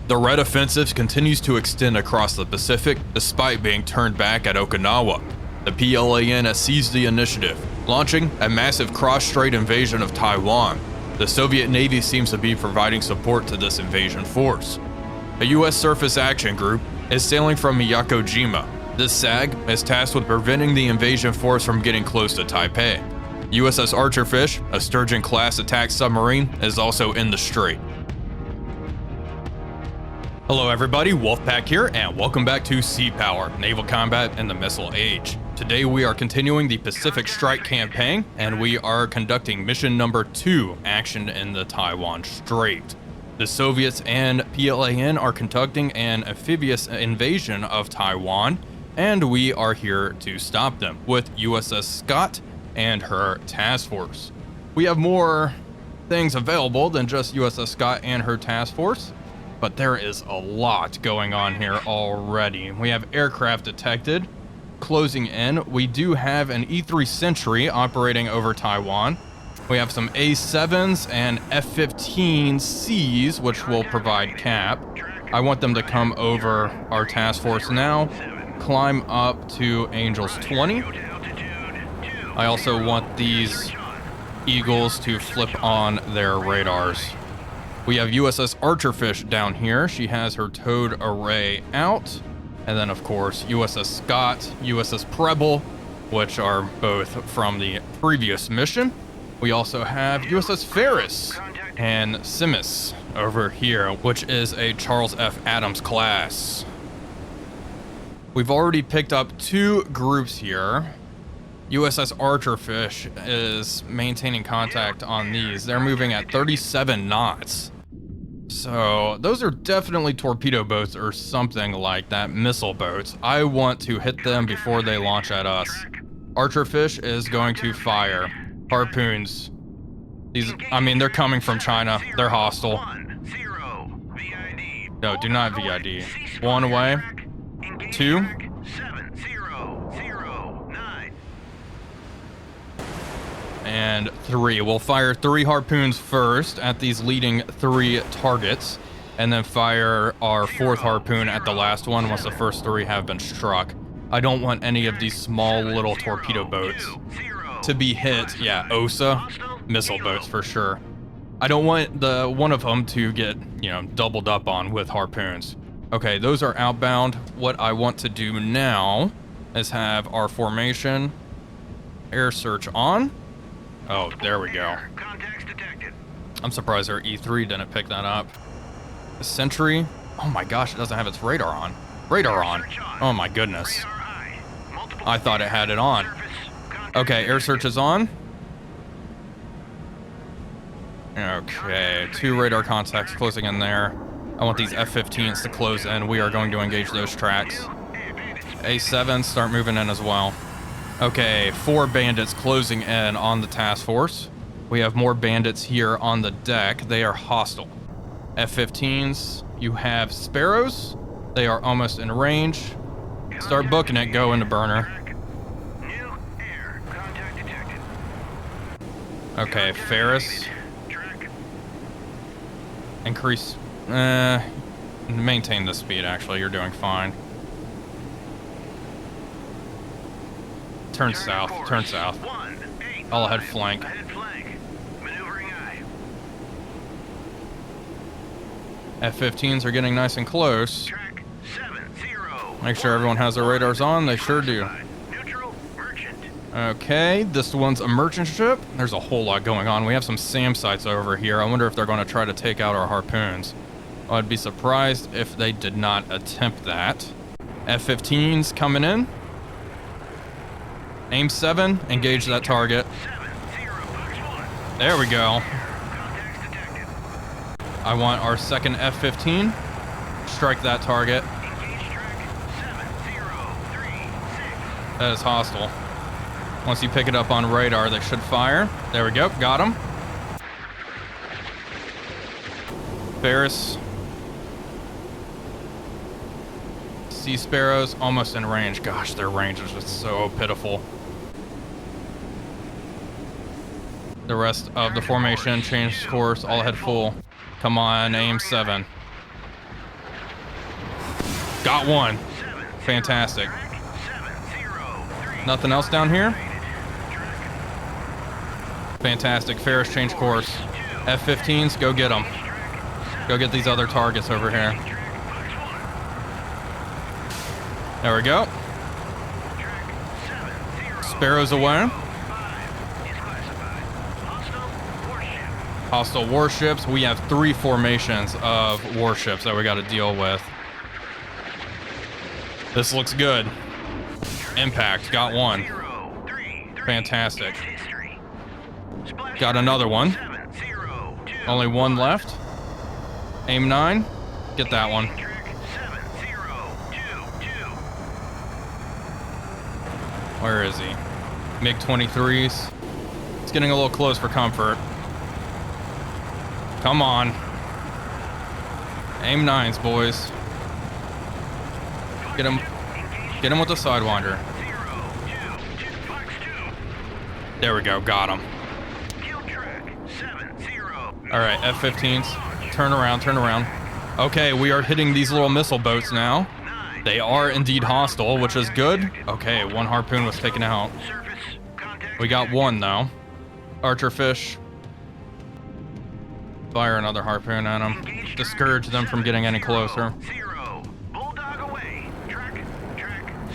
The Red Offensive continues to extend across the Pacific despite being turned back at Okinawa. The PLAN has seized the initiative, launching a massive cross-strait invasion of Taiwan. The Soviet Navy seems to be providing support to this invasion force. A U.S. Surface Action Group is sailing from Miyakojima. This SAG is tasked with preventing the invasion force from getting close to Taipei. USS Archerfish, a Sturgeon-class attack submarine, is also in the strait. Hello everybody, Wolfpack here, and welcome back to Sea Power, Naval Combat in the Missile Age. Today we are continuing the Pacific Strike campaign, and we are conducting mission number 2, Action in the Taiwan Strait. The Soviets and PLAN are conducting an amphibious invasion of Taiwan, and we are here to stop them with USS Scott and her task force. We have more things available than just USS Scott and her task force, but there is a lot going on here already. We have aircraft detected, closing in. We do have an E-3 Sentry operating over Taiwan. We have some A-7s and F-15Cs, which will provide cap. I want them to come over our task force now, climb up to Angels 20. I also want these Eagles to flip on their radars. We have USS Archerfish down here. She has her towed array out. And then, of course, USS Scott, USS Preble, which are both from the previous mission. We also have USS Ferris and Simis over here, which is a Charles F. Adams class. We've already picked up 2 groups here. USS Archerfish is maintaining contact on these. They're moving at 37 knots. So those are definitely torpedo boats or something like that, missile boats. I want to hit them before they launch at us. Archerfish is going to fire harpoons. They're coming from China. They're hostile. No, do not VID. 1 away. 2. And 3. We'll fire 3 harpoons first at these leading 3 targets, and then fire our 4th harpoon at the last one once the first 3 have been struck. I don't want any of these small little torpedo boats to be hit. Yeah, OSA, missile boats for sure. I don't want the one of them to get, doubled up on with harpoons. Okay, those are outbound. What I want to do now is have our formation air search on. Oh, there we go. I'm surprised our E3 didn't pick that up. The Sentry. Oh my gosh, it doesn't have its radar on. Radar on. Oh my goodness. I thought it had it on. Okay, air search is on. Okay, 2 radar contacts closing in there. I want these F-15s to close in. We are going to engage those tracks. A-7s start moving in as well. Okay, 4 bandits closing in on the task force. We have more bandits here on the deck. They are hostile. F-15s, you have Sparrows. They are almost in range. Start booking it, go into burner. Okay, Ferris. Increase, maintain the speed actually, you're doing fine. Turn south, turn south. All ahead flank. F-15s are getting nice and close. Make sure everyone has their radars on, they sure do. Okay, this one's a merchant ship. There's a whole lot going on. We have some SAM sites over here. I wonder if they're going to try to take out our harpoons. I'd be surprised if they did not attempt that. F-15s coming in. Aim 7, engage that target. There we go. I want our 2nd F-15. Strike that target. That is hostile. Once you pick it up on radar, they should fire. There we go, got him. Ferris. Sea Sparrows, almost in range. Gosh, their range is just so pitiful. The rest of the formation changed course, all ahead full. Come on, aim 7. Got one. Fantastic. Nothing else down here? Fantastic. Ferris, change course. F-15s, go get them. Go get these other targets over here. There we go. Sparrows away. Hostile warships. We have 3 formations of warships that we got to deal with. This looks good. Impact. Got one. Fantastic. Got another one. Only one left. Aim 9. Get that one. Where is he? MiG-23s. It's getting a little close for comfort. Come on. Aim 9s, boys. Get him. Get him with the Sidewinder. There we go. Got him. All right, F-15s. Turn around, turn around. Okay, we are hitting these little missile boats now. They are indeed hostile, which is good. Okay, one harpoon was taken out. We got one, though. Archer fish. Fire another harpoon at them. Discourage them from getting any closer.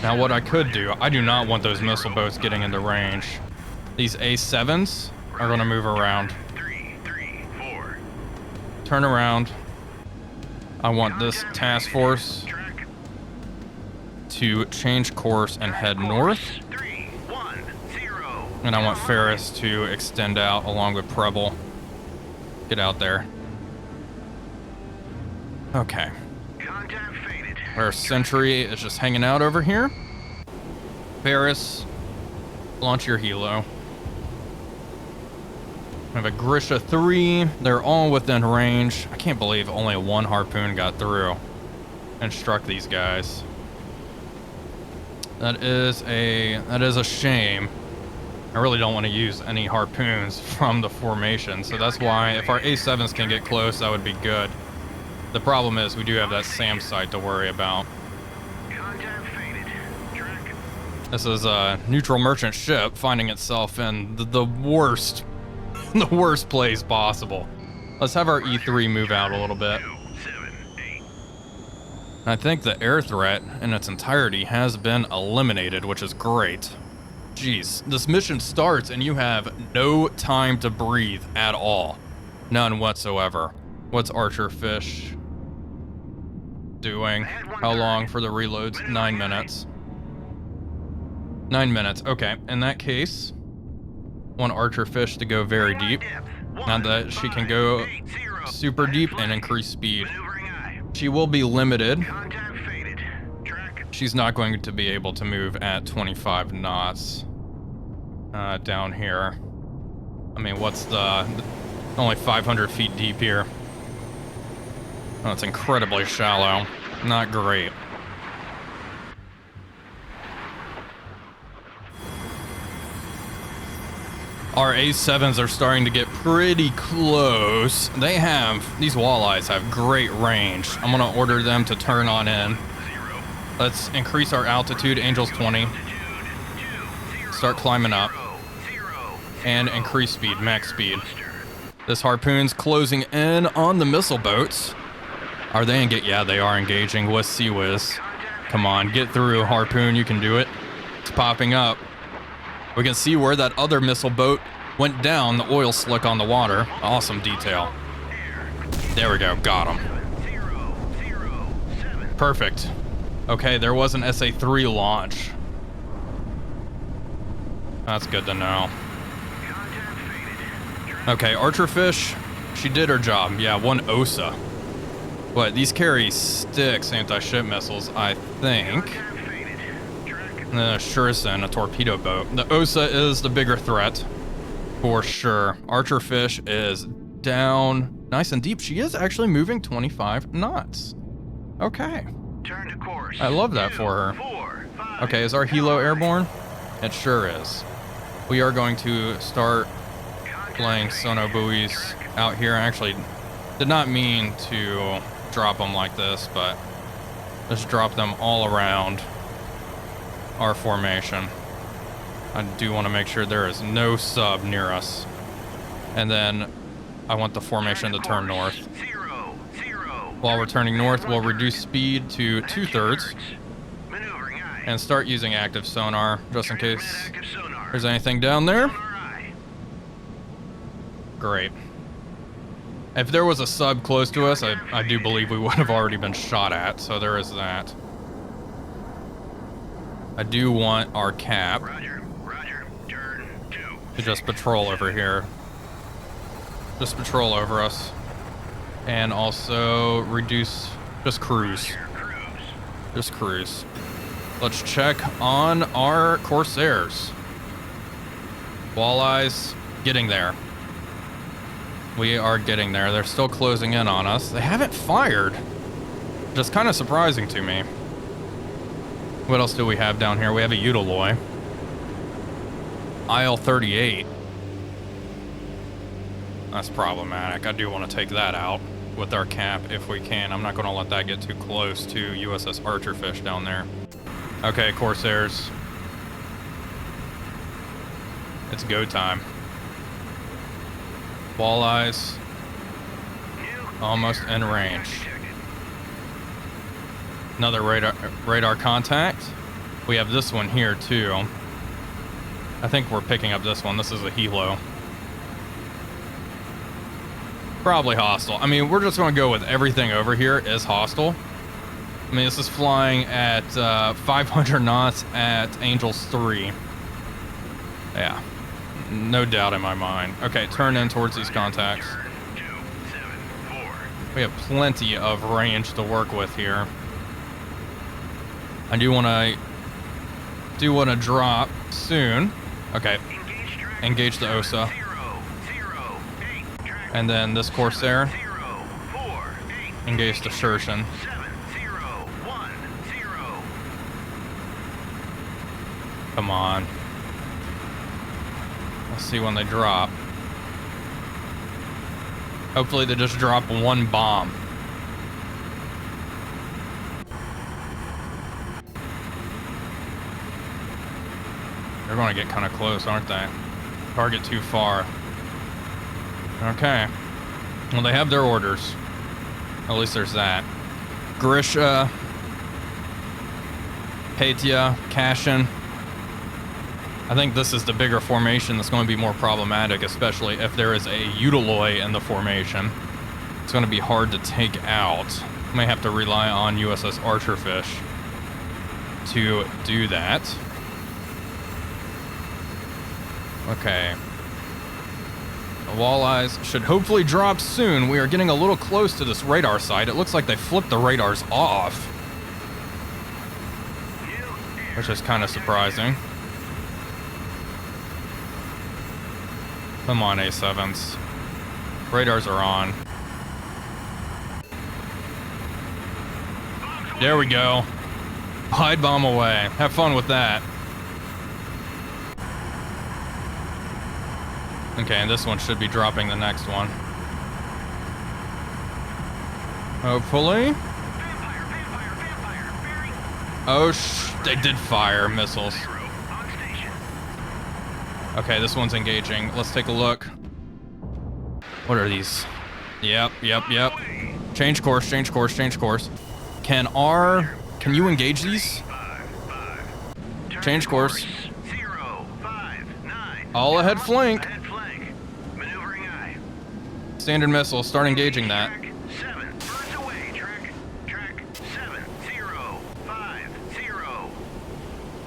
Now, what I could do, I do not want those missile boats getting into range. These A7s are going to move around. Turn around. I want this task force to change course and head north. And I want Ferris to extend out along with Preble. Get out there. Okay. Our Sentry is just hanging out over here. Ferris, launch your helo. We have a Grisha 3. They're all within range. I can't believe only one harpoon got through and struck these guys. That is a shame. I really don't want to use any harpoons from the formation, so that's why if our A7s can get close, that would be good. The problem is we do have that SAM site to worry about. This is a neutral merchant ship finding itself in the worst place possible. Let's have our E3 move out a little bit. I think the air threat in its entirety has been eliminated, which is great. Jeez, this mission starts and you have no time to breathe at all. None whatsoever. What's Archer Fish doing? How long for the reloads? 9 minutes. 9 minutes. Okay, in that case, want Archer Fish to go very deep. Now that she can go super deep and increase speed. She will be limited. She's not going to be able to move at 25 knots down here. I mean, what's only 500 feet deep here. Oh, it's incredibly shallow. Not great. Our A7s are starting to get pretty close. These walleyes have great range. I'm gonna order them to turn on in. Let's increase our altitude, Angels 20. Start climbing up. And increase speed, max speed. This harpoon's closing in on the missile boats. Are they engaged? Yeah, they are engaging with Sea Whiz. Come on, get through, harpoon, you can do it. It's popping up. We can see where that other missile boat went down, the oil slick on the water. Awesome detail. There we go, got him. Perfect. Okay, there was an SA-3 launch. That's good to know. Okay, Archer Fish, she did her job. Yeah, one OSA. But these carry Styx anti-ship missiles, I think. The Shuriken, a torpedo boat. The OSA is the bigger threat, for sure. Archer Fish is down nice and deep. She is actually moving 25 knots. Okay. Turn to course. I love that for her. 4, 5, Okay, is our helo airborne? It sure is. We are going to start playing sono buoys out here. I actually did not mean to drop them like this, but Just drop them all around our formation. I do want to make sure there is no sub near us. And then I want the formation to turn north. While we're turning north, we'll reduce speed to 2/3 and start using active sonar just in case there's anything down there. Great. If there was a sub close to us, I do believe we would have already been shot at, so there is that. I do want our cap to just patrol over here. Just patrol over us. And also reduce, just cruise. Just cruise. Let's check on our Corsairs. Walleyes, getting there. We are getting there. They're still closing in on us. They haven't fired. Just kind of surprising to me. What else do we have down here? We have a Utiloi. Isle 38. That's problematic. I do want to take that out with our cap if we can. I'm not going to let that get too close to USS Archerfish down there. Okay, Corsairs. It's go time. Walleyes. Almost in range. Another radar contact. We have this one here too. I think we're picking up this one. This is a helo. Probably hostile. I mean, we're just going to go with everything over here is hostile. I mean, this is flying at 500 knots at Angels 3. Yeah, no doubt in my mind. Okay, turn in towards these contacts. We have plenty of range to work with here. I do want to drop soon. Okay, engage the OSA. And then this Corsair, engage the Shershin. Come on. Let's see when they drop. Hopefully they just drop one bomb. They're going to get kind of close, aren't they? Target too far. Okay. Well, they have their orders. At least there's that. Grisha, Patia, Cashin. I think this is the bigger formation that's going to be more problematic, especially if there is a Utiloi in the formation. It's going to be hard to take out. May have to rely on USS Archerfish to do that. Okay. The Walleyes should hopefully drop soon. We are getting a little close to this radar site. It looks like they flipped the radars off, which is kind of surprising. Come on, A7s. Radars are on. There we go. Hide bomb away. Have fun with that. Okay, and this one should be dropping the next one. Hopefully. Oh, they did fire missiles. Okay, this one's engaging. Let's take a look. What are these? Yep. Change course, change course, change course. Can you engage these? Change course. All ahead flank. Standard missile, start engaging that.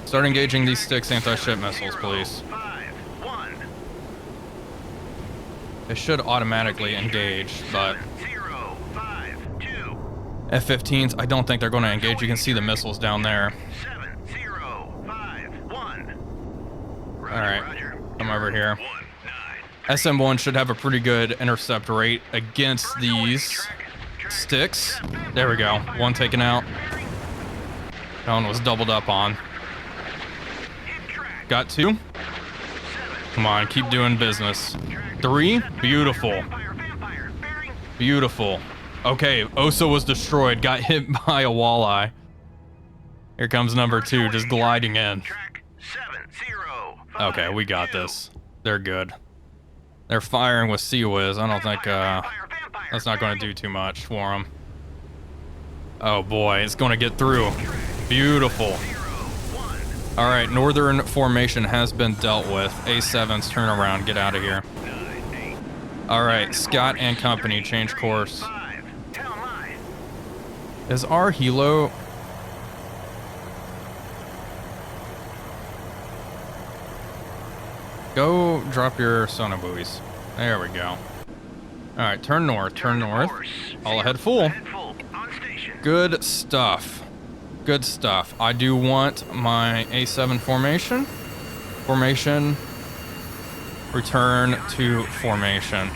Start engaging these Styx anti-ship missiles, please. They should automatically engage, but F-15s, I don't think they're going to engage. You can see the missiles down there. Alright, come over here. SM-1 should have a pretty good intercept rate against these Styx. There we go. One taken out. That one was doubled up on. Got two. Come on, keep doing business. Three. Beautiful. Beautiful. Okay, Osa was destroyed. Got hit by a walleye. Here comes number 2, just gliding in. Track 70. Okay, we got this. They're good. They're firing with Sea Whiz. I don't think that's not going to do too much for them. Oh boy, it's going to get through. Beautiful. All right, northern formation has been dealt with. A7's turn around, get out of here. All right, Scott and company, change course. Is our helo... Go drop your sonobuoys. There we go. All right, turn north, turn north. All ahead full. Good stuff. Good stuff. I do want my A7 formation. Formation. Return to formation.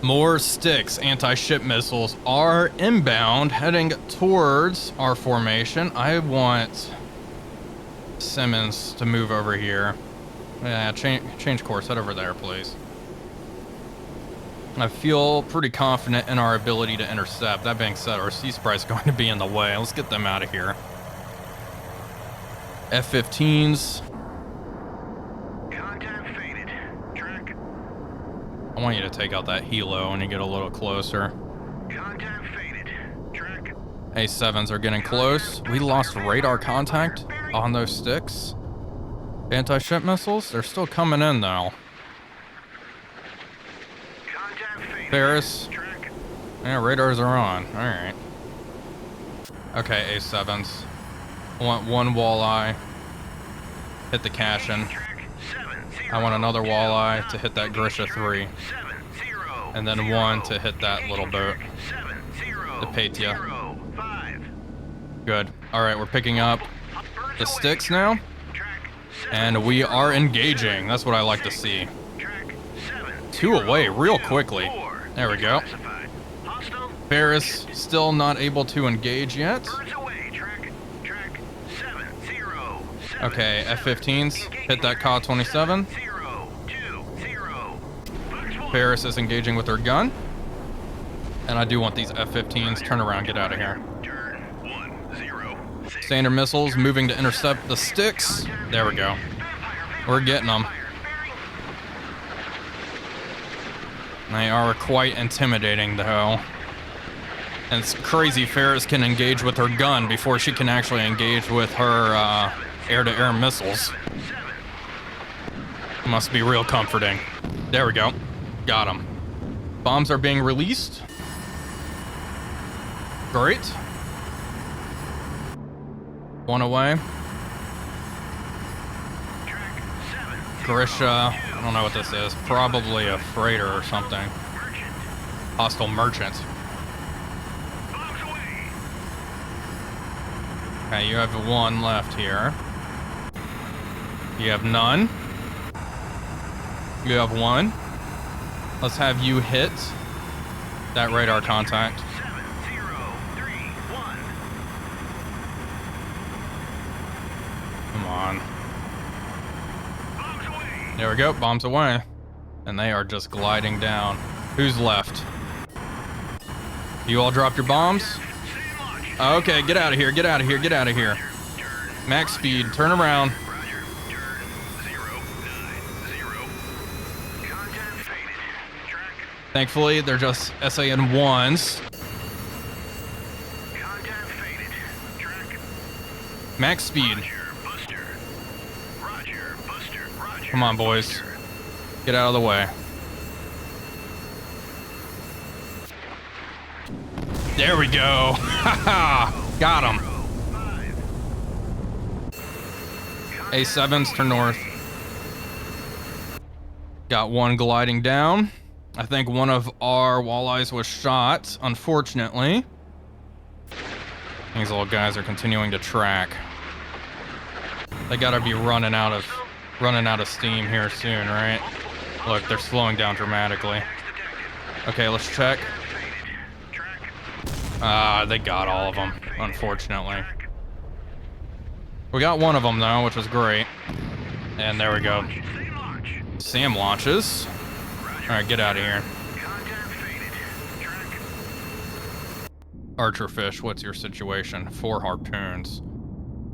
More sticks, anti-ship missiles are inbound, heading towards our formation. I want Simmons to move over here. Yeah, change course, head over there, please. I feel pretty confident in our ability to intercept. That being said, our sea sprite's going to be in the way. Let's get them out of here. F-15s. I want you to take out that helo when you get a little closer. Contact faded. Track. A7s are getting close. We lost radar contact on those sticks. Anti-ship missiles, they're still coming in though. Contact faded. Ferris. Track. Yeah, radars are on. All right. Okay, A7s. I want one walleye. Hit the Cashin. I want another walleye to hit that Grisha 3. And then one to hit that little boat. The Patia. Good. Alright, we're picking up the sticks now. And we are engaging. That's what I like to see. 2 away real quickly. There we go. Ferris still not able to engage yet. Okay, F-15s. Hit that Ka-27. Ferris is engaging with her gun. And I do want these F-15s. Turn around, get out of here. Standard missiles moving to intercept the sticks. There we go. We're getting them. They are quite intimidating though. And it's crazy Ferris can engage with her gun before she can actually engage with her air-to-air missiles. Must be real comforting. There we go. Got him. Bombs are being released. Great. One away. Grisha, I don't know what this is. Probably a freighter or something. Hostile merchant. Okay, you have one left here. You have none. You have one. Let's have you hit that radar contact. Come on. There we go, bombs away. And they are just gliding down. Who's left? You all dropped your bombs? Okay, get out of here, get out of here, get out of here. Max speed, turn around. Thankfully, they're just SAN-1s. Max speed. Come on, boys. Get out of the way. There we go. Haha. Got him. A7s turn north. Got one gliding down. I think one of our walleyes was shot, unfortunately. These little guys are continuing to track. They gotta be running out of steam here soon, right? Look, they're slowing down dramatically. Okay, let's check. They got all of them, unfortunately. We got one of them though, which was great. And there we go. SAM launches. All right, get out of here. Archerfish, what's your situation? 4 harpoons.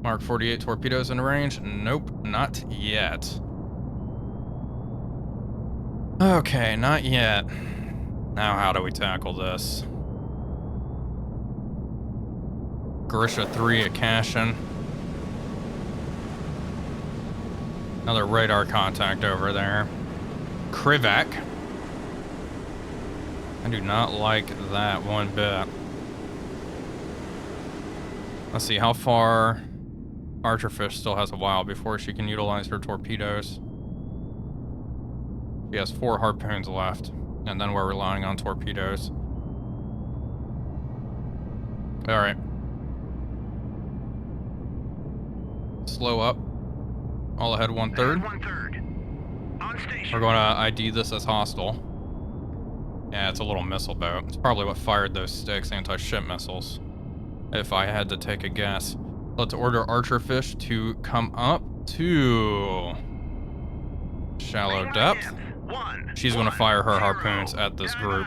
Mark 48 torpedoes in range? Nope, not yet. Okay, not yet. Now how do we tackle this? Grisha 3 at Cashin. Another radar contact over there. Krivac. I do not like that one bit. Let's see, how far... Archerfish still has a while before she can utilize her torpedoes. She has 4 harpoons left, and then we're relying on torpedoes. Alright. Slow up. All ahead 1/3. On station. We're going to ID this as hostile. Yeah, it's a little missile boat. It's probably what fired those Styx anti-ship missiles, if I had to take a guess. Let's order Archerfish to come up to shallow depth. She's going to fire her harpoons at this group.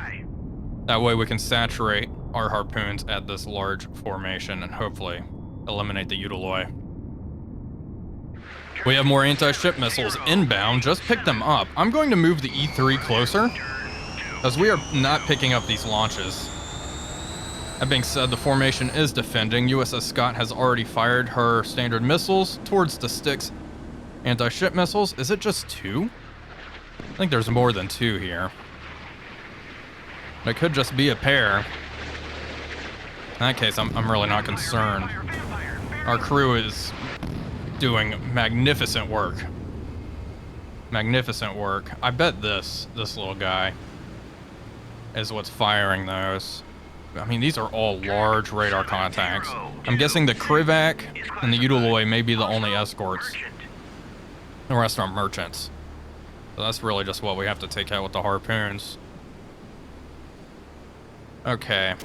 That way we can saturate our harpoons at this large formation and hopefully eliminate the Eutoloi. We have more anti-ship missiles inbound. Just pick them up. I'm going to move the E3 closer, as we are not picking up these launches. That being said, the formation is defending. USS Scott has already fired her standard missiles towards the Styx anti-ship missiles. Is it just 2? I think there's more than 2 here. It could just be a pair. In that case, I'm really not concerned. Our crew is doing magnificent work. Magnificent work. I bet this little guy is what's firing those. I mean, these are all large radar contacts. I'm guessing the Krivac and the Eutoloi may be the only escorts. The rest are merchants. So that's really just what we have to take out with the harpoons. Okay.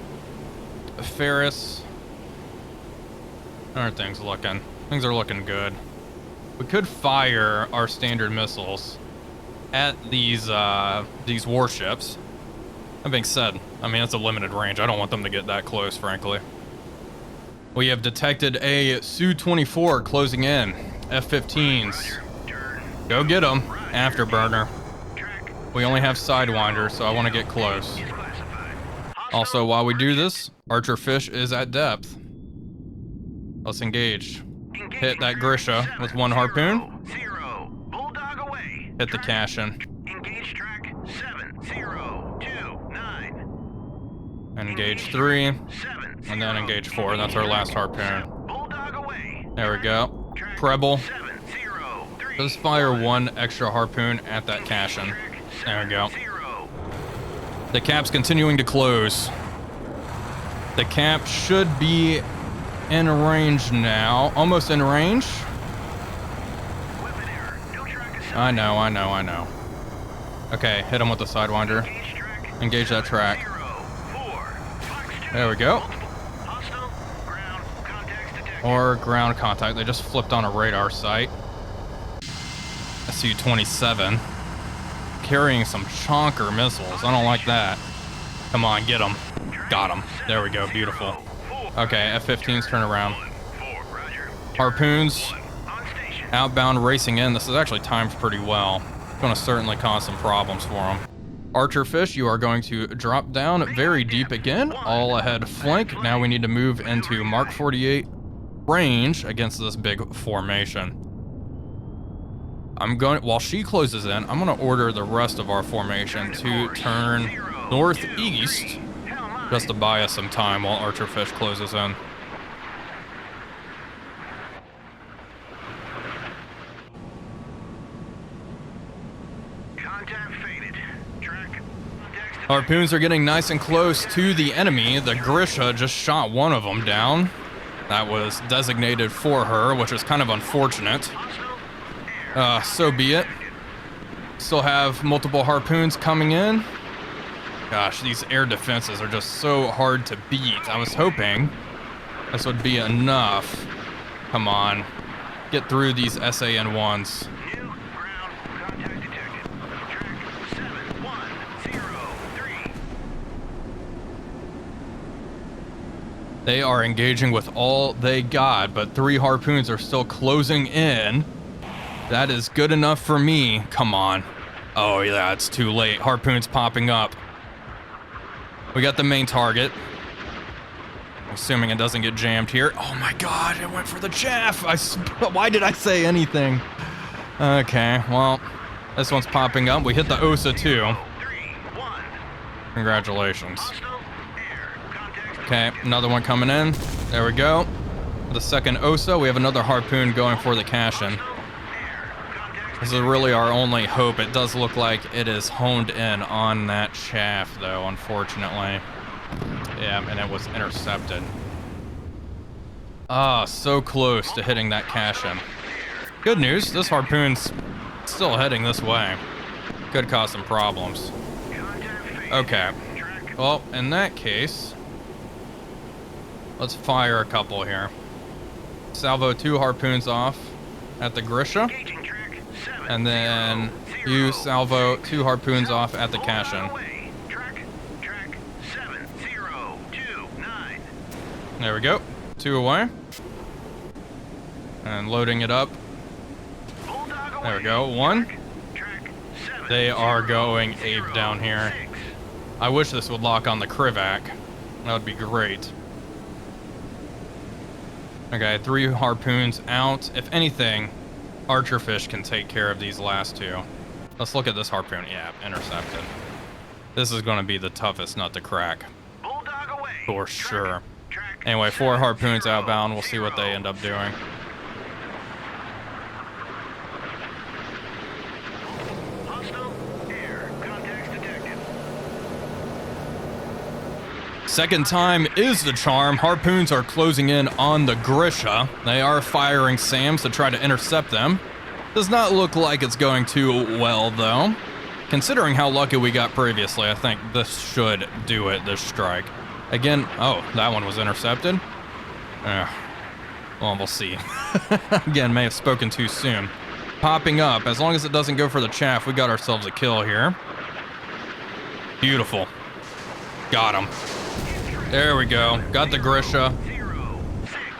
Ferris. How are things looking? Things are looking good. We could fire our standard missiles at these warships. That being said, I mean, it's a limited range. I don't want them to get that close, frankly. We have detected a Su-24 closing in. F-15s. Go get them. Afterburner. We only have Sidewinder, so I want to get close. Also, while we do this, Archerfish is at depth. Let's engage. Hit that Grisha with 1 harpoon. Hit the Cashin. Engage track 7029. Engage 3. And then engage 4. That's our last harpoon. There we go. Preble. Just fire 1 extra harpoon at that Cashin. There we go. The cap's continuing to close. The cap should be in range now. Almost in range. I know. Okay, hit him with the Sidewinder. Engage that track. There we go. Or ground contact. They just flipped on a radar site. Su-27. Carrying some chonker missiles. I don't like that. Come on, get them. Got them. There we go. Beautiful. Okay, F-15s turn around. Harpoons. Outbound racing in. This is actually timed pretty well. Going to certainly cause some problems for them. Archerfish, you are going to drop down very deep again. All ahead flank. Now we need to move into Mark 48 range against this big formation. While she closes in, I'm going to order the rest of our formation to turn northeast just to buy us some time while Archerfish closes in. Harpoons are getting nice and close to the enemy. The Grisha just shot 1 of them down. That was designated for her, which is kind of unfortunate. So be it. Still have multiple harpoons coming in. Gosh, these air defenses are just so hard to beat. I was hoping this would be enough. Come on. Get through these SAN-1s. They are engaging with all they got, but 3 harpoons are still closing in. That is good enough for me. Come on. Oh yeah, it's too late. Harpoons popping up. We got the main target. Assuming it doesn't get jammed here. Oh my god, it went for the chaff. Why did I say anything? Okay, well, this one's popping up. We hit the OSA too. Congratulations. Okay, another one coming in. There we go. The second OSA, we have another harpoon going for the cash-in. This is really our only hope. It does look like it is honed in on that chaff, though, unfortunately. Yeah, and it was intercepted. Ah, so close to hitting that cash-in. Good news, this harpoon's still heading this way. Could cause some problems. Okay. Well, in that case, let's fire a couple here. Salvo 2 harpoons off at the Grisha. And then you salvo 2 harpoons off at the cash-in. There we go. 2 away. And loading it up. There we go. 1. They are going ape down here. I wish this would lock on the Krivac. That would be great. Okay, 3 harpoons out. If anything, Archerfish can take care of these last 2. Let's look at this harpoon. Yeah, intercepted. This is going to be the toughest nut to crack. For sure. Anyway, 4 harpoons outbound. We'll see what they end up doing. Second time is the charm. Harpoons are closing in on the Grisha. They are firing SAMs to try to intercept them. Does not look like it's going too well, though. Considering how lucky we got previously, I think this should do it, this strike. Again, oh, that one was intercepted. Well, we'll see. Again, may have spoken too soon. Popping up. As long as it doesn't go for the chaff, we got ourselves a kill here. Beautiful. Got him. There we go. Got the Grisha.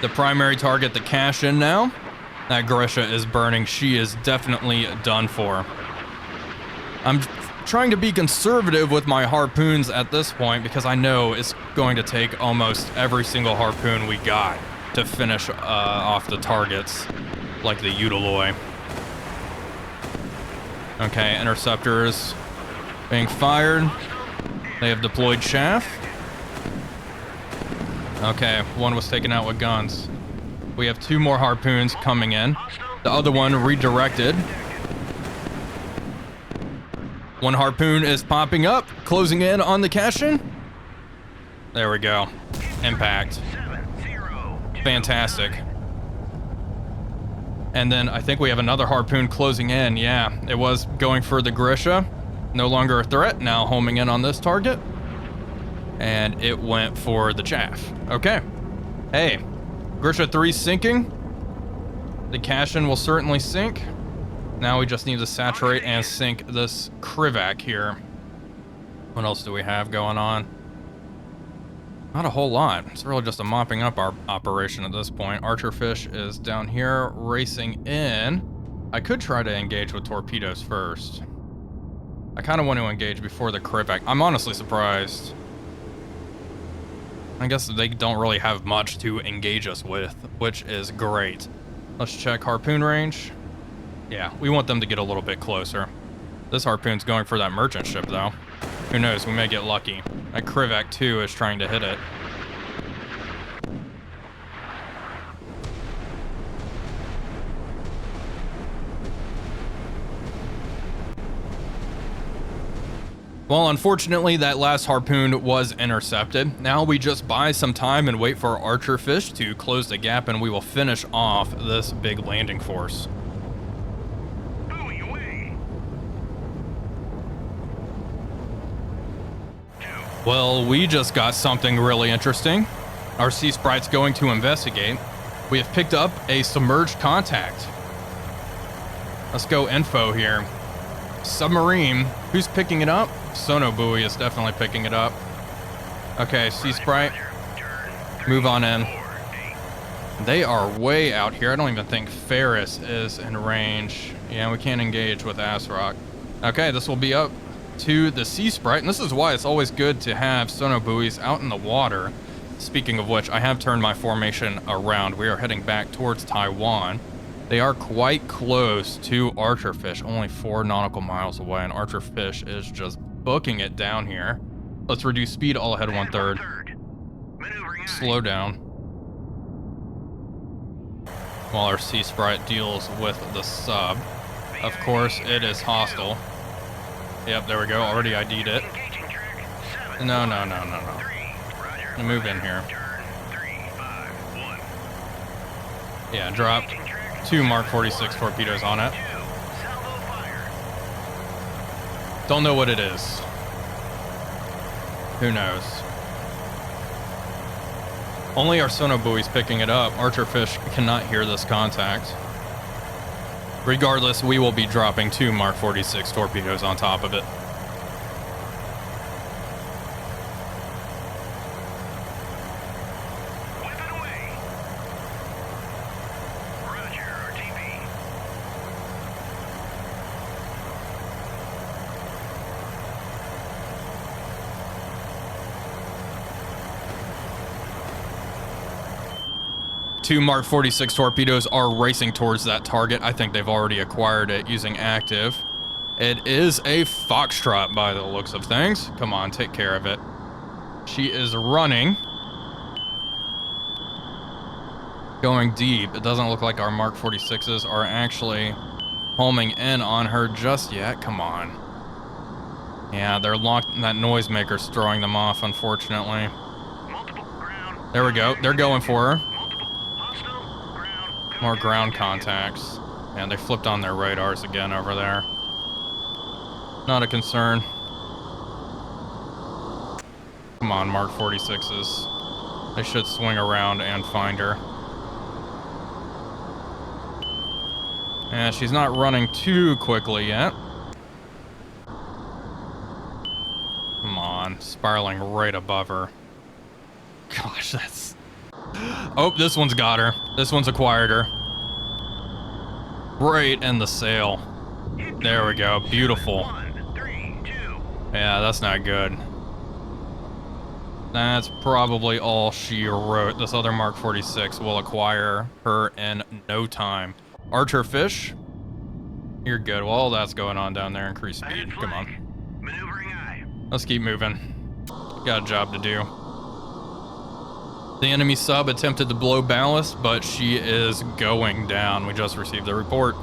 The primary target, the cash-in now. That Grisha is burning. She is definitely done for. I'm trying to be conservative with my harpoons at this point because I know it's going to take almost every single harpoon we got to finish off the targets, like the Utiloi. Okay, interceptors being fired. They have deployed chaff. Okay, one was taken out with guns. We have 2 more harpoons coming in. The other one redirected. 1 harpoon is popping up, closing in on the cash-in. There we go. Impact. Fantastic. And then I think we have another harpoon closing in. Yeah, it was going for the Grisha. No longer a threat, now homing in on this target. And it went for the chaff. Okay. Hey, Grisha 3 sinking. The cash-in will certainly sink. Now we just need to saturate and sink this Krivac here. What else do we have going on? Not a whole lot. It's really just a mopping up our operation at this point. Archerfish is down here racing in. I could try to engage with torpedoes first. I kind of want to engage before the Krivac. I'm honestly surprised. I guess they don't really have much to engage us with, which is great. Let's check harpoon range. Yeah, we want them to get a little bit closer. This harpoon's going for that merchant ship, though. Who knows, we may get lucky. That Krivac 2 is trying to hit it. Well, unfortunately, that last harpoon was intercepted. Now we just buy some time and wait for Archerfish to close the gap, and we will finish off this big landing force. Well, we just got something really interesting. Our Sea Sprite's going to investigate. We have picked up a submerged contact. Let's go info here. Submarine. Who's picking it up? Sonobuoy is definitely picking it up. Okay, Sea Sprite. Move on in. They are way out here. I don't even think Ferris is in range. Yeah, we can't engage with Asrock. Okay, this will be up to the Sea Sprite, and this is why it's always good to have sonobuoys out in the water. Speaking of which, I have turned my formation around. We are heading back towards Taiwan. They are quite close to Archerfish, only 4 nautical miles away, and Archerfish is just booking it down here. Let's reduce speed all ahead 1/3. Slow down. While our Sea Sprite deals with the sub. Of course, it is hostile. Yep, there we go. Already ID'd it. No. Move in here. Yeah, drop 2 Mark 46 torpedoes on it. Don't know what it is. Who knows? Only our sonobuoy's picking it up. Archerfish cannot hear this contact. Regardless, we will be dropping 2 Mark 46 torpedoes on top of it. Two Mark 46 torpedoes are racing towards that target. I think they've already acquired it using active. It is a Foxtrot by the looks of things. Come on, take care of it. She is running. Going deep. It doesn't look like our Mark 46s are actually homing in on her just yet. Come on. Yeah, they're locked. That noisemaker's throwing them off, unfortunately. There we go. They're going for her. More ground contacts. And they flipped on their radars again over there. Not a concern. Come on, Mark 46s. They should swing around and find her. And she's not running too quickly yet. Come on, spiraling right above her. Gosh, that's... Oh, this one's got her. This one's acquired her. Right in the sail. There we go. Beautiful. Yeah, that's not good. That's probably all she wrote. This other Mark 46 will acquire her in no time. Archerfish, you're good. Well, all that's going on down there. Increase speed. Come on. Let's keep moving. Got a job to do. The enemy sub attempted to blow ballast, but she is going down. We just received the report.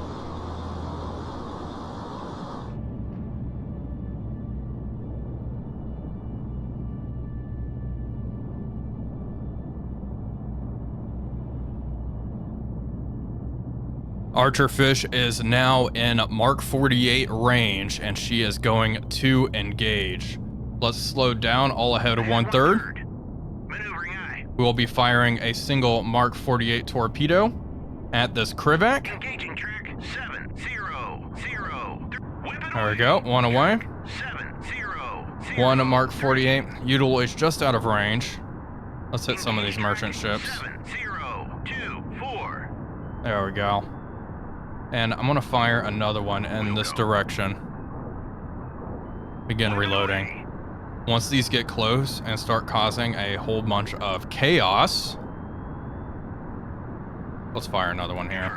Archerfish is now in Mark 48 range, and she is going to engage. Let's slow down all ahead of 1/3. We will be firing a single Mark 48 torpedo at this Krivac. Engaging track 700. There we go, one away. 700. One Mark 48. Udall is just out of range. Let's hit some of these merchant ships. 7024. There we go. And I'm gonna fire another one in this direction. Begin reloading. Once these get close and start causing a whole bunch of chaos, let's fire another one here.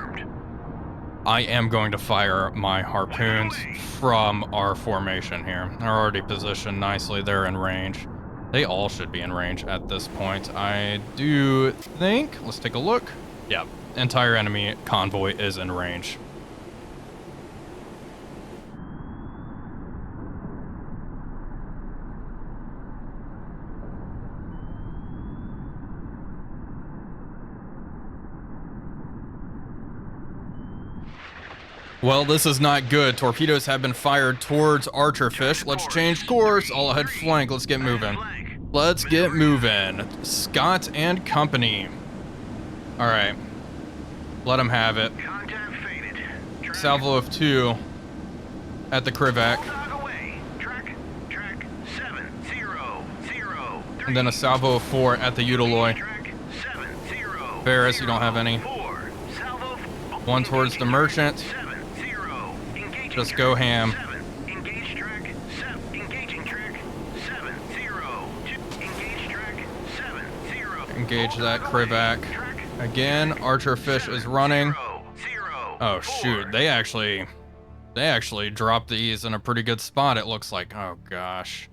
I am going to fire my harpoons from our formation here. They're already positioned nicely. They're in range. They all should be in range at this point. I do think, let's take a look. Yeah, entire enemy convoy is in range. Well, this is not good. Torpedoes have been fired towards Archerfish. Let's change course. All ahead flank. Let's get moving. Let's get moving. Scott and company. All right. Let them have it. Salvo of 2 at the Krivac. And then a salvo of 4 at the Udalloy. Ferris, you don't have any. 4, salvo. One towards the merchant. 7, 0. Engaging Just track. go ham. 7. Engage track. 7. Engaging track. 7, 0. 2. Engage track. 7, 0. Engage that Bulldog away. Krivac. Track. Again, Archer Fish is running. 0, 0. Oh 4. shoot, they actually dropped these in a pretty good spot, it looks like. Oh gosh.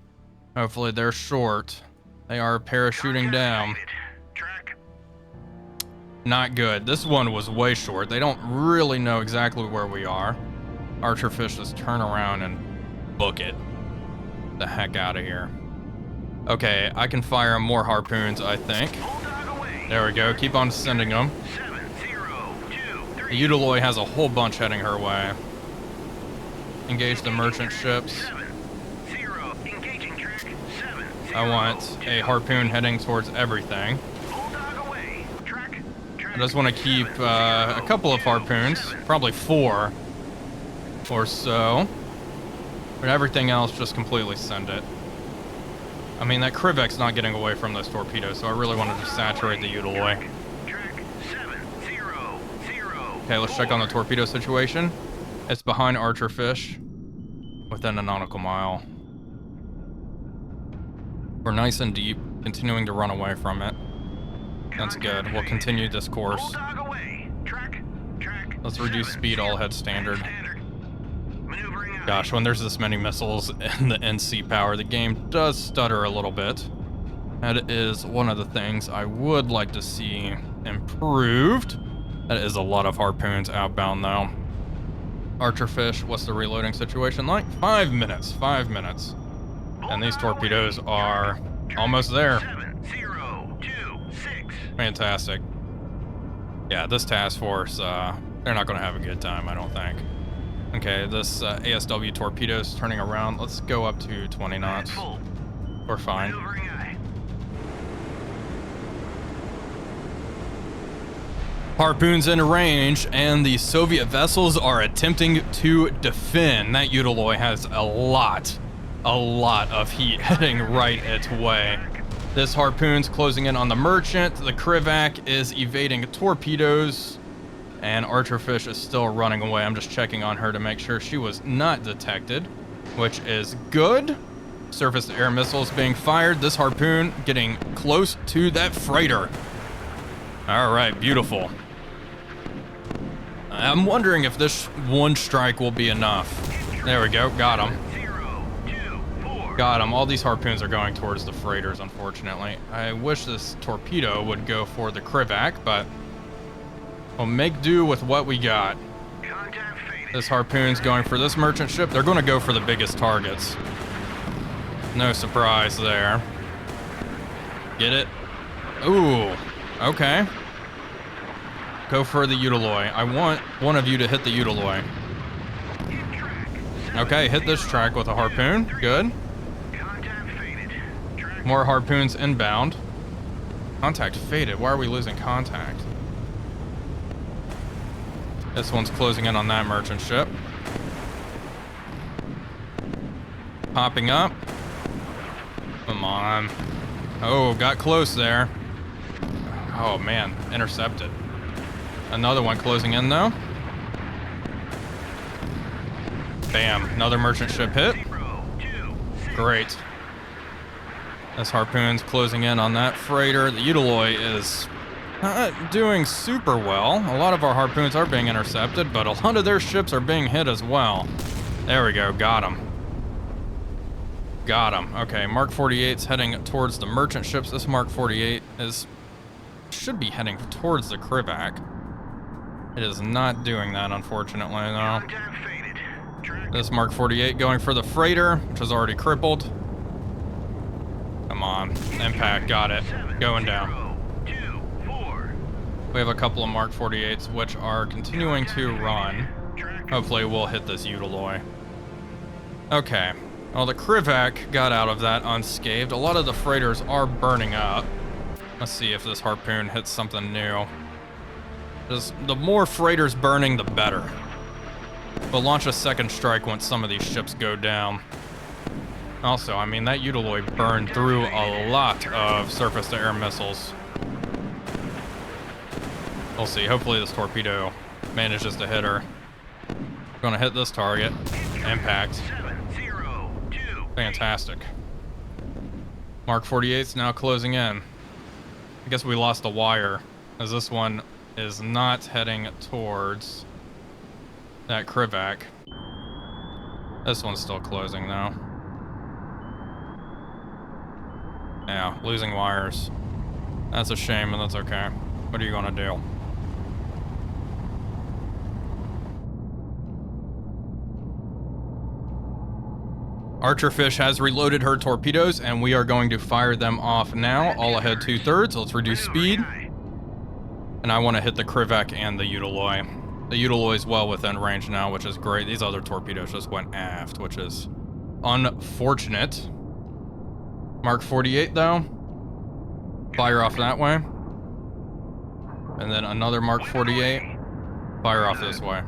Hopefully they're short. They are parachuting down. Track. Not good. This one was way short. They don't really know exactly where we are. Archer Fish just turn around and book it. The heck out of here. Okay, I can fire more harpoons, I think. Bulldog away. There we go. Keep on sending them. 7, 0, 2, 3. The Eutaloy has a whole bunch heading her way. Engage the merchant ships. 7, 0. Engaging track. 7, 0. I want a harpoon heading towards everything. Bulldog away. Track. I just want to keep a couple of harpoons, probably 4 or so. But everything else, just completely send it. I mean, that Krivek's not getting away from those torpedoes, so I really wanted to saturate the Eutaloy. Track. 7, 0, 0. Okay, let's check on the torpedo situation. It's behind Archer Fish, within a nautical mile. We're nice and deep, continuing to run away from it. That's good. We'll continue this course. Bulldog away. Track. Track. Let's reduce 7, speed, all 0. head standard. Maneuvering out. Gosh, when there's this many missiles in the NC power, the game does stutter a little bit. That is one of the things I would like to see improved. That is a lot of harpoons outbound though. Archer Fish, what's the reloading situation like? 5 minutes, 5 minutes. And these torpedoes are almost there. 7, 0, 2, 6. Fantastic. Yeah, this task force, they're not gonna have a good time, I don't think. Okay, this ASW torpedo's turning around. Let's go up to 20 knots. Full. We're fine. Maneuvering eye. Harpoons in range, and the Soviet vessels are attempting to defend. That Eutaloy has a lot of heat heading right its way. This harpoon's closing in on the merchant. The Krivac is evading torpedoes, and Archer Fish is still running away. I'm just checking on her to make sure she was not detected, which is good. Surface-to-air missiles being fired. This harpoon getting close to that freighter. All right, beautiful. I'm wondering if this one strike will be enough. There we go, got him. 0, 2, 4. Got him. All these harpoons are going towards the freighters, unfortunately. I wish this torpedo would go for the Krivac, but we'll make do with what we got. Contact faded. This harpoon's going for this merchant ship. They're going to go for the biggest targets. No surprise there. Get it? Ooh, okay. Go for the Eutaloy. I want one of you to hit the Eutaloy. Hit track. Okay, hit this track with a harpoon. Good. Contact faded. Track. More harpoons inbound. Contact faded. Why are we losing contact? This one's closing in on that merchant ship. Popping up. Come on. Oh, got close there. Oh man, intercepted. Another one closing in though. Bam, another merchant ship hit. 0, 2, 6. Great. This harpoon's closing in on that freighter. The Eutaloy is not doing super well. A lot of our harpoons are being intercepted, but a lot of their ships are being hit as well. There we go, got him. Got him. Okay, Mark 48's heading towards the merchant ships. This Mark 48 should be heading towards the Krivac. It is not doing that, unfortunately, though. Contact faded. Track. This Mark 48 going for the freighter, which is already crippled. Come on, impact, got it. 7, Going down. 0, 2, 4. We have a couple of Mark 48s, which are continuing to run. Track. Hopefully we'll hit this Eutaloy. Okay, well the Krivac got out of that unscathed. A lot of the freighters are burning up. Let's see if this harpoon hits something new. Just the more freighters burning, the better. We'll launch a second strike once some of these ships go down. Also, I mean, that Eutaloy burned through a lot of surface-to-air missiles. We'll see. Hopefully this torpedo manages to hit her. Gonna hit this target. Impact. 702. Fantastic. Mark 48's now closing in. I guess we lost a wire, as this one is not heading towards that Krivac. This one's still closing though. Yeah, losing wires. That's a shame, and that's okay. What are you gonna do? Archerfish has reloaded her torpedoes, and we are going to fire them off now. All ahead 2/3. Let's reduce speed. And I want to hit the Krivac and the Utiloi. The Utiloi is well within range now, which is great. These other torpedoes just went aft, which is unfortunate. Mark 48, though. Fire off that way. And then another Mark 48. Fire off this way.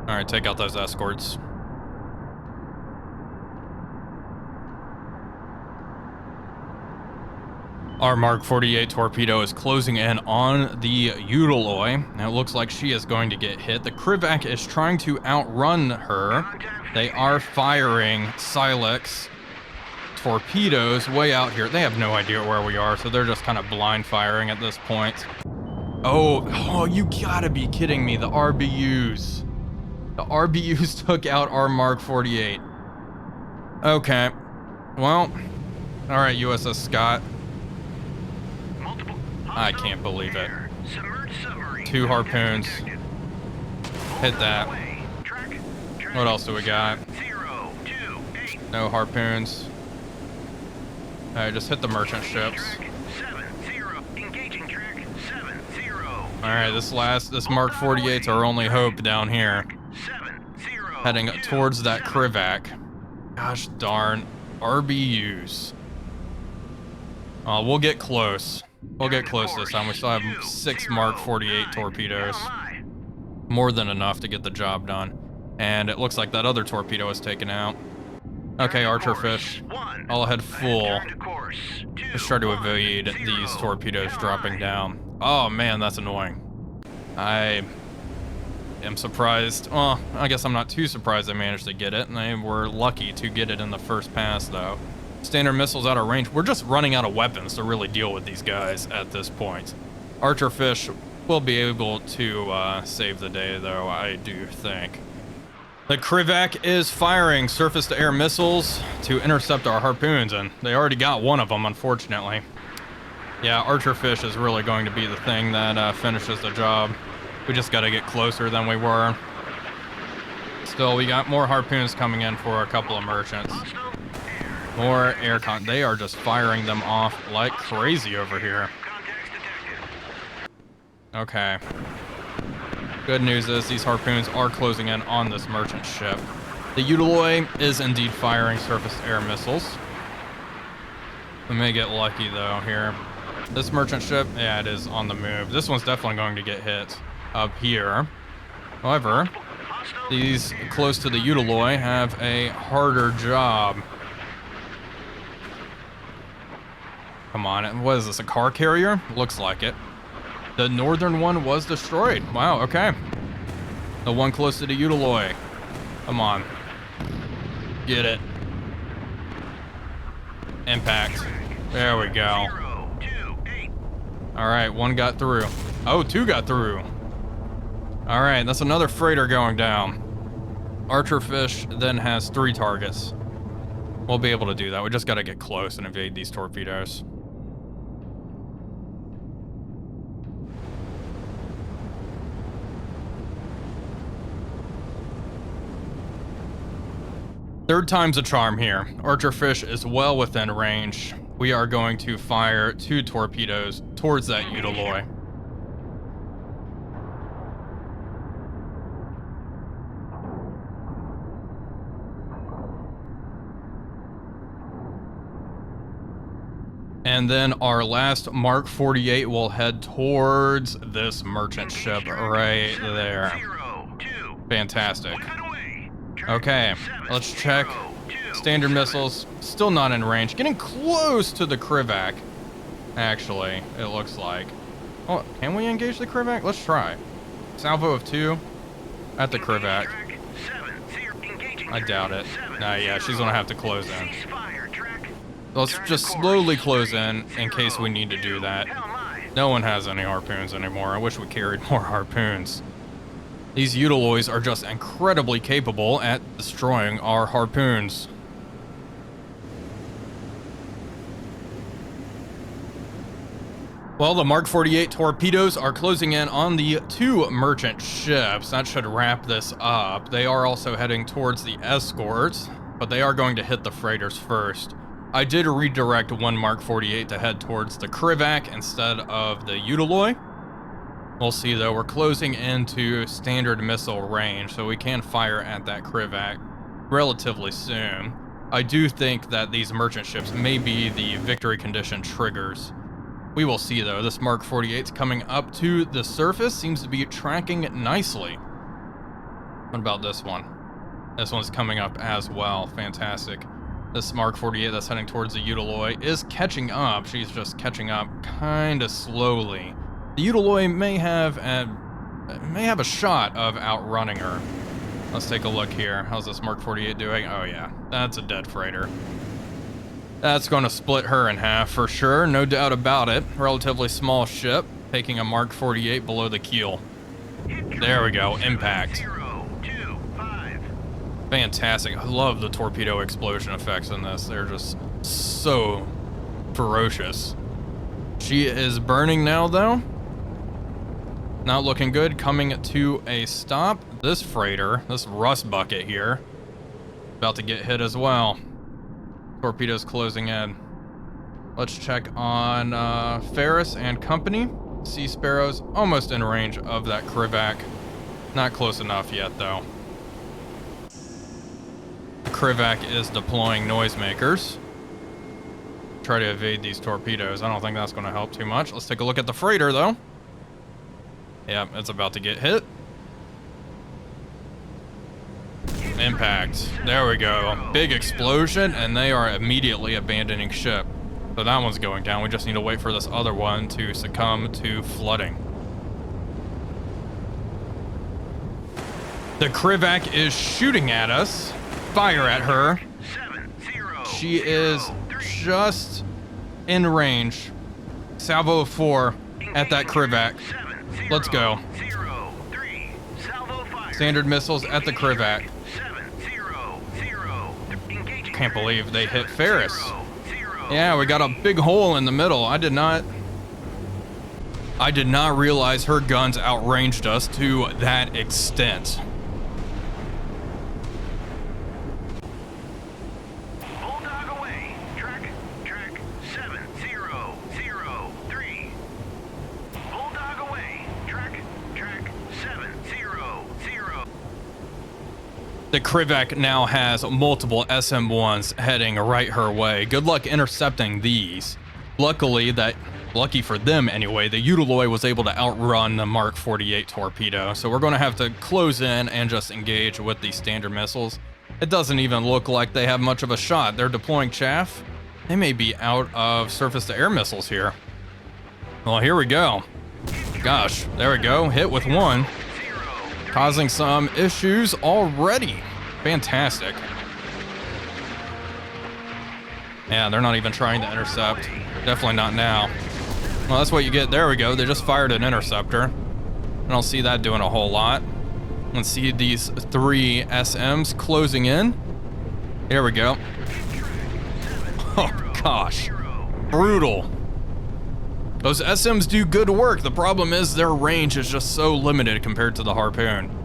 All right, take out those escorts. Our Mark 48 torpedo is closing in on the Utiloi. Now it looks like she is going to get hit. The Krivac is trying to outrun her. They are firing Silex torpedoes way out here. They have no idea where we are, so they're just kind of blind firing at this point. Oh, you gotta be kidding me. The RBUs. The RBUs took out our Mark 48. Okay. Well, all right, USS Scott. I can't believe it. 2 harpoons. Hit that. What else do we got? No harpoons. Alright, just hit the merchant ships. Alright, this Mark 48's our only hope down here. Heading towards that Krivac. Gosh darn. RBUs. We'll get close. We'll get close this time. We still have 6 Mark 48 torpedoes. More than enough to get the job done. And it looks like that other torpedo is taken out. Okay, Archerfish. All ahead full. Let's try to evade these torpedoes dropping down. Oh man, that's annoying. I am surprised. Well, I guess I'm not too surprised I managed to get it. And they were lucky to get it in the first pass though. Standard missiles out of range. We're just running out of weapons to really deal with these guys at this point. Archerfish will be able to save the day, though, I do think. The Krivac is firing surface-to-air missiles to intercept our harpoons, and they already got one of them, unfortunately. Yeah, Archerfish is really going to be the thing that finishes the job. We just got to get closer than we were. Still, we got more harpoons coming in for a couple of merchants. More air con. They are just firing them off like crazy over here. Okay. Good news is these harpoons are closing in on this merchant ship. The Utiloi is indeed firing surface-to-air missiles. We may get lucky though here. This merchant ship, yeah, it is on the move. This one's definitely going to get hit up here. However, these close to the Utiloi have a harder job. Come on, what is this, a car carrier? Looks like it. The northern one was destroyed. Wow, okay. The one close to the Utiloi. Come on. Get it. Impact. There we go. Alright, 1 got through. Oh, 2 got through. Alright, that's another freighter going down. Archerfish then has 3 targets. We'll be able to do that. We just gotta get close and evade these torpedoes. Third time's a charm here. Archerfish is well within range. We are going to fire 2 torpedoes towards that Utiloi. And then our last Mark 48 will head towards this merchant ship right there. Fantastic. Okay, let's check. Standard missiles, still not in range. Getting close to the Krivac. Actually, it looks like. Oh, can we engage the Krivac? Let's try. Salvo of 2 at the Krivac. I doubt it. Nah, yeah, she's gonna have to close in. Let's just slowly close in case we need to do that. No one has any harpoons anymore. I wish we carried more harpoons. These Utiloys are just incredibly capable at destroying our harpoons. Well, the Mark 48 torpedoes are closing in on the 2 merchant ships. That should wrap this up. They are also heading towards the escorts, but they are going to hit the freighters first. I did redirect 1 Mark 48 to head towards the Krivac instead of the Utiloy. We'll see though, we're closing into standard missile range, so we can fire at that Krivac relatively soon. I do think that these merchant ships may be the victory condition triggers. We will see though. This Mark 48's coming up to the surface, seems to be tracking nicely. What about this one? This one's coming up as well. Fantastic. This Mark 48 that's heading towards the Utiloy is catching up. She's just catching up kind of slowly. The Utiloy may have a shot of outrunning her. Let's take a look here. How's this Mark 48 doing? Oh yeah, that's a dead freighter. That's going to split her in half for sure, no doubt about it. Relatively small ship, taking a Mark 48 below the keel. There we go, impact. Fantastic. I love the torpedo explosion effects in this. They're just so ferocious. She is burning now though. Not looking good, coming to a stop. This freighter, this rust bucket here, about to get hit as well. Torpedoes closing in. Let's check on Ferris and company. Sea Sparrows almost in range of that Krivac. Not close enough yet though. The Krivac is deploying noisemakers. Try to evade these torpedoes. I don't think that's going to help too much. Let's take a look at the freighter though. Yep, it's about to get hit. Impact. There we go. Big explosion, and they are immediately abandoning ship. So that one's going down. We just need to wait for this other one to succumb to flooding. The Krivac is shooting at us. Fire at her. She is just in range. Salvo of 4 at that Krivac. Let's go. Standard missiles at the Krivac. Can't believe they hit Ferris. Yeah, we got a big hole in the middle. I did not realize her guns outranged us to that extent. Bulldog away. Track 7003. Bulldog away. Track 700. The Krivac now has multiple SM-1s heading right her way. Good luck intercepting these. Lucky for them anyway, the Utiloy was able to outrun the Mark 48 torpedo. So we're going to have to close in and just engage with these standard missiles. It doesn't even look like they have much of a shot. They're deploying chaff. They may be out of surface-to-air missiles here. Well, here we go. Gosh, there we go. Hit with 1. Causing some issues already. Fantastic. Yeah, they're not even trying to intercept. Definitely not now. Well, that's what you get. There we go. They just fired an interceptor. I don't see that doing a whole lot. Let's see these 3 SMs closing in. Here we go. Oh, gosh. Brutal. Those SMs do good work. The problem is their range is just so limited compared to the harpoon.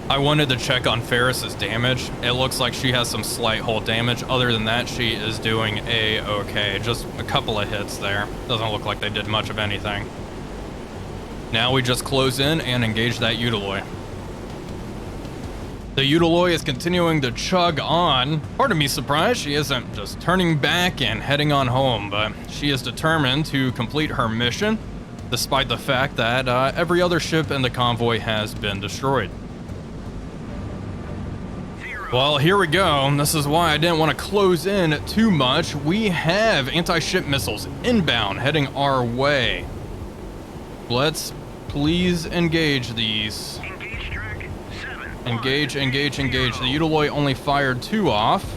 I wanted to check on Ferris's damage. It looks like she has some slight hull damage. Other than that, she is doing A-okay. Just a couple of hits there. Doesn't look like they did much of anything. Now we just close in and engage that Utiloy. The Utiloy is continuing to chug on. Part of me surprised she isn't just turning back and heading on home, but she is determined to complete her mission, despite the fact that every other ship in the convoy has been destroyed. Well, here we go. This is why I didn't want to close in too much. We have anti-ship missiles inbound heading our way. Let's please engage these. Engage track 7. Engage. The Utiloi only fired 2 off.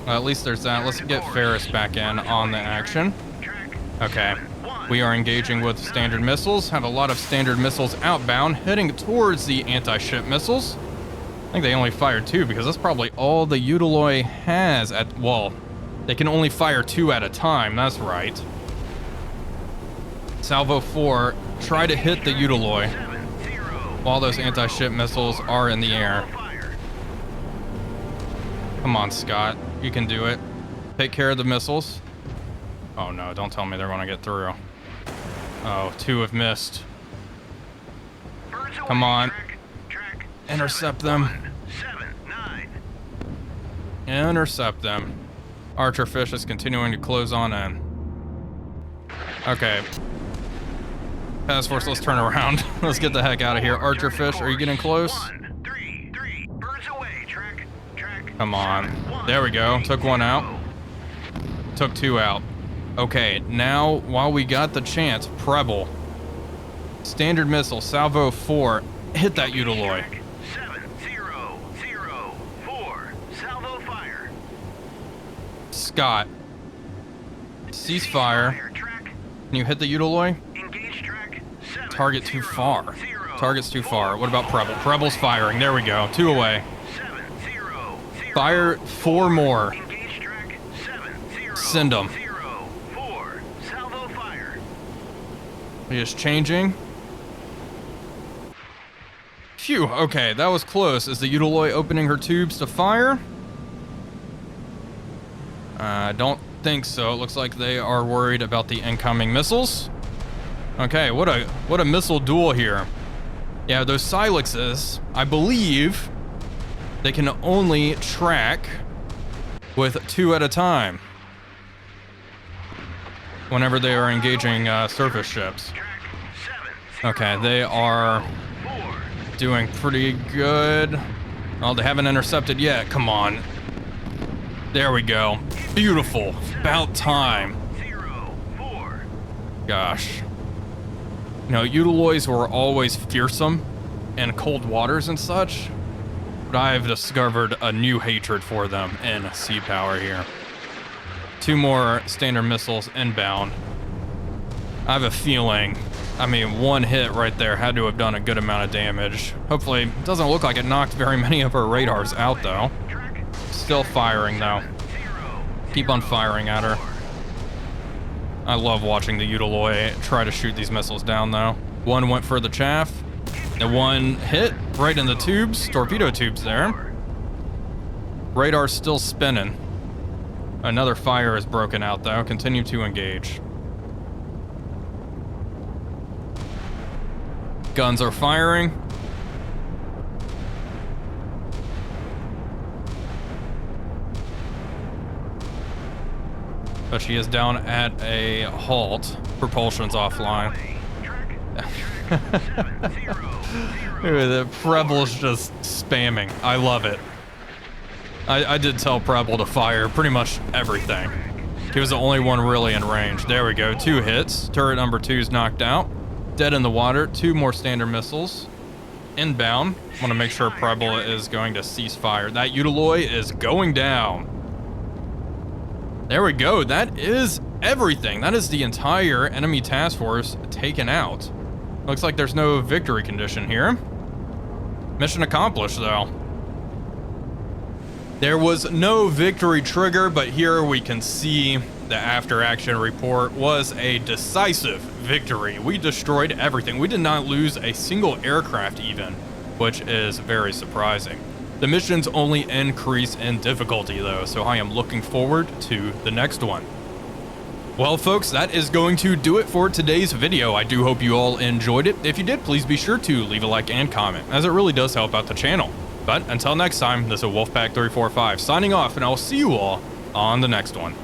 Well, at least there's that. Let's get Ferris back in on the action. Okay. We are engaging with standard missiles. Have a lot of standard missiles outbound, heading towards the anti-ship missiles. I think they only fired 2 because that's probably all the Utiloi has at, well, they can only fire 2 at a time. That's right. Salvo 4, try to hit the Utiloi while those anti-ship missiles are in the air. Come on, Scott. You can do it. Take care of the missiles. Oh no, don't tell me they're going to get through. Oh, 2 have missed. Come on. Intercept them. Intercept them. Archer fish is continuing to close on in. Okay. Task force, let's turn around. Let's get the heck out of here. Archer fish, are you getting close? Come on. There we go. Took 1 out. Took 2 out. Okay, now while we got the chance, Preble. Standard missile, Salvo 4. Hit that Utiloi. 7004. Salvo fire. Scott. Ceasefire. Can you hit the Utiloi? Target too far. Target's too far. What about Preble? Preble's firing. There we go. 2 away. Fire 4 more. Send them. He is changing. Phew, okay, that was close. Is the Utiloi opening her tubes to fire? I don't think so. It looks like they are worried about the incoming missiles. Okay, what a missile duel here. Yeah, those Silexes, I believe they can only track with 2 at a time whenever they are engaging surface ships. Okay, they are doing pretty good. Oh, they haven't intercepted yet. Come on. There we go. Beautiful. About time. Gosh. You know, Utilois were always fearsome in cold waters and such, but I've discovered a new hatred for them in sea power here. 2 more standard missiles inbound. I have a feeling, I mean, 1 hit right there had to have done a good amount of damage. Hopefully, it doesn't look like it knocked very many of our radars out though. Still firing though. Keep on firing at her. I love watching the Utiloi try to shoot these missiles down though. 1 went for the chaff. The 1 hit right in the tubes, torpedo tubes there. Radar's still spinning. Another fire is broken out though. Continue to engage. Guns are firing. But she is down at a halt. Propulsion's offline. The Preble's just spamming. I love it. I did tell Preble to fire pretty much everything. He was the only one really in range. There we go. 2 hits. Turret number 2 is knocked out. Dead in the water. 2 more standard missiles. Inbound. Want to make sure Preble is going to cease fire. That Utiloi is going down. There we go. That is everything. That is the entire enemy task force taken out. Looks like there's no victory condition here. Mission accomplished, though. There was no victory trigger, but here we can see the after-action report was a decisive victory. We destroyed everything. We did not lose a single aircraft even, which is very surprising. The missions only increase in difficulty though, so I am looking forward to the next one. Well folks, that is going to do it for today's video. I do hope you all enjoyed it. If you did, please be sure to leave a like and comment, as it really does help out the channel. But until next time, this is Wolfpack345 signing off, and I will see you all on the next one.